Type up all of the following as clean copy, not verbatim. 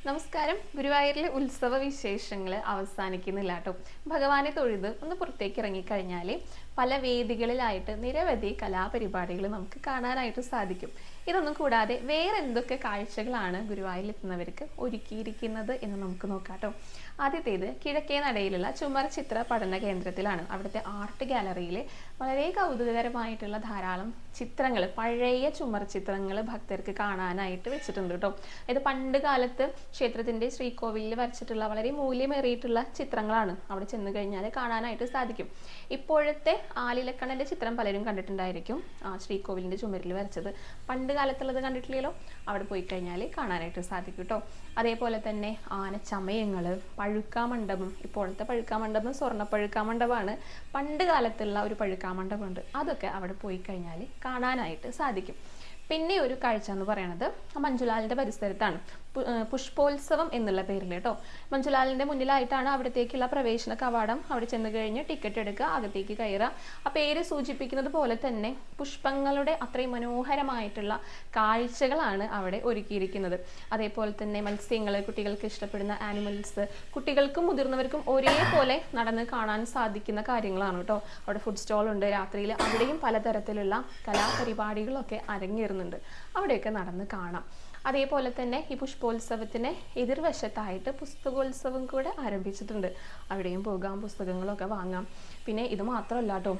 നമസ്കാരം. ഗുരുവായൂരിലെ ഉത്സവ വിശേഷങ്ങൾ അവസാനിക്കുന്നില്ല കേട്ടോ. ഭഗവാനെ തൊഴുത് ഒന്ന് പുറത്തേക്ക് ഇറങ്ങിക്കഴിഞ്ഞാൽ പല വേദികളിലായിട്ട് നിരവധി കലാപരിപാടികൾ നമുക്ക് കാണാനായിട്ട് സാധിക്കും. ഇതൊന്നും കൂടാതെ വേറെ എന്തൊക്കെ കാഴ്ചകളാണ് ഗുരുവായൂരിൽ എത്തുന്നവർക്ക് ഒരുക്കിയിരിക്കുന്നത് എന്ന് നമുക്ക് നോക്കാം കേട്ടോ. ആദ്യത്തേത് കിഴക്കേ നടയിലുള്ള ചുമർ ചിത്ര പഠന കേന്ദ്രത്തിലാണ്. അവിടുത്തെ ആർട്ട് ഗാലറിയിൽ വളരെ കൗതുകകരമായിട്ടുള്ള ധാരാളം ചിത്രങ്ങൾ, പഴയ ചുമർ ചിത്രങ്ങൾ ഭക്തർക്ക് കാണാനായിട്ട് വെച്ചിട്ടുണ്ട് കേട്ടോ. ഇത് പണ്ട് കാലത്ത് ക്ഷേത്രത്തിന്റെ ശ്രീകോവിലിൽ വരച്ചിട്ടുള്ള വളരെ മൂല്യമേറിയിട്ടുള്ള ചിത്രങ്ങളാണ്. അവിടെ ചെന്ന് കഴിഞ്ഞാൽ കാണാനായിട്ട് സാധിക്കും. ഇപ്പോഴത്തെ ആലിലക്കണ്ണന്റെ ചിത്രം പലരും കണ്ടിട്ടുണ്ടായിരിക്കും, ശ്രീകോവിലിന്റെ ചുമരിൽ വരച്ചത്. പണ്ട് കാലത്തുള്ളത് കണ്ടിട്ടില്ലല്ലോ. അവിടെ പോയി കഴിഞ്ഞാൽ കാണാനായിട്ട് സാധിക്കും കേട്ടോ. അതേപോലെ തന്നെ ആനച്ചമയങ്ങള്, പഴുക്കാമണ്ഡപം. ഇപ്പോഴത്തെ പഴുക്കാമണ്ഡപം സ്വർണ്ണപ്പഴുക്കാമണ്ഡപമാണ്. പണ്ട് കാലത്തുള്ള ഒരു പഴുക്കാമണ്ഡപമുണ്ട്. അതൊക്കെ അവിടെ പോയി കഴിഞ്ഞാൽ കാണാനായിട്ട് സാധിക്കും. പിന്നെ ഒരു കാഴ്ച എന്ന് പറയുന്നത് മഞ്ജുലാലിന്റെ പരിസരത്താണ്. പുഷ്പോത്സവം എന്നുള്ള പേരിൽ കേട്ടോ. മഞ്ജുലാലിന്റെ മുന്നിലായിട്ടാണ് അവിടത്തേക്കുള്ള പ്രവേശന കവാടം. അവിടെ ചെന്ന് കഴിഞ്ഞ് ടിക്കറ്റ് എടുക്കുക, അകത്തേക്ക് കയറുക. ആ പേര് സൂചിപ്പിക്കുന്നത് പോലെ തന്നെ പുഷ്പങ്ങളുടെ അത്രയും മനോഹരമായിട്ടുള്ള കാഴ്ചകളാണ് അവിടെ ഒരുക്കിയിരിക്കുന്നത്. അതേപോലെ തന്നെ മത്സ്യങ്ങൾ, കുട്ടികൾക്ക് ഇഷ്ടപ്പെടുന്ന ആനിമൽസ്, കുട്ടികൾക്കും മുതിർന്നവർക്കും ഒരേപോലെ നടന്ന് കാണാൻ സാധിക്കുന്ന കാര്യങ്ങളാണ് കേട്ടോ. അവിടെ ഫുഡ് സ്റ്റോൾ ഉണ്ട്. രാത്രിയിൽ അവിടെയും പലതരത്തിലുള്ള കലാപരിപാടികളൊക്കെ അരങ്ങേറുന്നുണ്ട്. അവിടെയൊക്കെ നടന്ന് കാണാം. അതേപോലെ തന്നെ ഈ പുഷ്പോത്സവത്തിന് എതിർവശത്തായിട്ട് പുസ്തകോത്സവം കൂടെ ആരംഭിച്ചിട്ടുണ്ട്. അവിടെയും പോകാം, പുസ്തകങ്ങളൊക്കെ വാങ്ങാം. പിന്നെ ഇത് മാത്രമല്ല കേട്ടോ,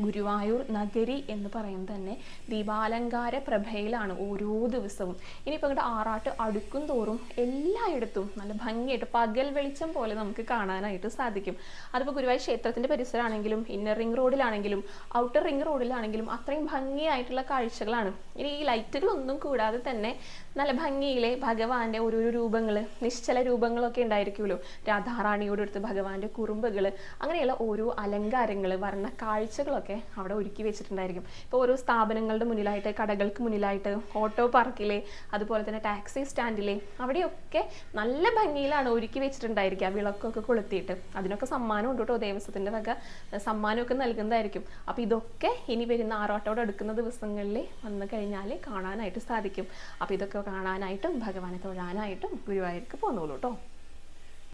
ഗുരുവായൂർ നഗരി എന്ന് പറയുന്നത് തന്നെ ദീപാലങ്കാര പ്രഭയിലാണ് ഓരോ ദിവസവും. ഇനിയിപ്പോൾ ഇങ്ങോട്ട് ആറാട്ട് അടുക്കും തോറും എല്ലായിടത്തും നല്ല ഭംഗിയായിട്ട് പകൽ വെളിച്ചം പോലെ നമുക്ക് കാണാനായിട്ട് സാധിക്കും. അതിപ്പോൾ ഗുരുവായൂർ ക്ഷേത്രത്തിന്റെ പരിസരമാണെങ്കിലും ഇന്നർ റിംഗ് റോഡിലാണെങ്കിലും ഔട്ടർ റിംഗ് റോഡിലാണെങ്കിലും അത്രയും ഭംഗിയായിട്ടുള്ള കാഴ്ചകളാണ്. ഇനി ഈ ലൈറ്റുകളൊന്നും കൂടാതെ തന്നെ നല്ല ഭംഗിയിലെ ഭഗവാന്റെ ഓരോരോ രൂപങ്ങൾ, നിശ്ചല രൂപങ്ങളൊക്കെ ഉണ്ടായിരിക്കുമല്ലോ. രാധാറാണിയോടടുത്ത് ഭഗവാന്റെ കുറുമ്പുകൾ, അങ്ങനെയുള്ള ഓരോ അലങ്കാരങ്ങൾ, വർണ്ണ കാഴ്ചകളൊക്കെ അവിടെ ഒരുക്കി വെച്ചിട്ടുണ്ടായിരിക്കും. ഇപ്പോൾ ഓരോ സ്ഥാപനങ്ങളുടെ മുന്നിലായിട്ട്, കടകൾക്ക് മുന്നിലായിട്ട്, ഓട്ടോ പാർക്കിലെ, അതുപോലെ തന്നെ ടാക്സി സ്റ്റാൻഡിലെ, അവിടെയൊക്കെ നല്ല ഭംഗിയിലാണ് ഒരുക്കി വെച്ചിട്ടുണ്ടായിരിക്കുക. വിളക്കൊക്കെ കൊളുത്തിയിട്ട് അതിനൊക്കെ സമ്മാനം ഉണ്ട് കേട്ടോ. ദേവസ്വത്തിന്റെ വക സമ്മാനമൊക്കെ നൽകുന്നതായിരിക്കും. അപ്പോൾ ഇതൊക്കെ ഇനി വരുന്ന ആറാട്ടോട് അടുക്കുന്ന ദിവസങ്ങളിൽ വന്നു കഴിഞ്ഞാൽ കാണാനായിട്ട് സാധിക്കും. അപ്പോൾ ഇതൊക്കെ കാണാനായിട്ടും ഭഗവാനെ തൊഴാനായിട്ടും ഗുരുവായൂർക്ക് പോന്നോളൂ കേട്ടോ.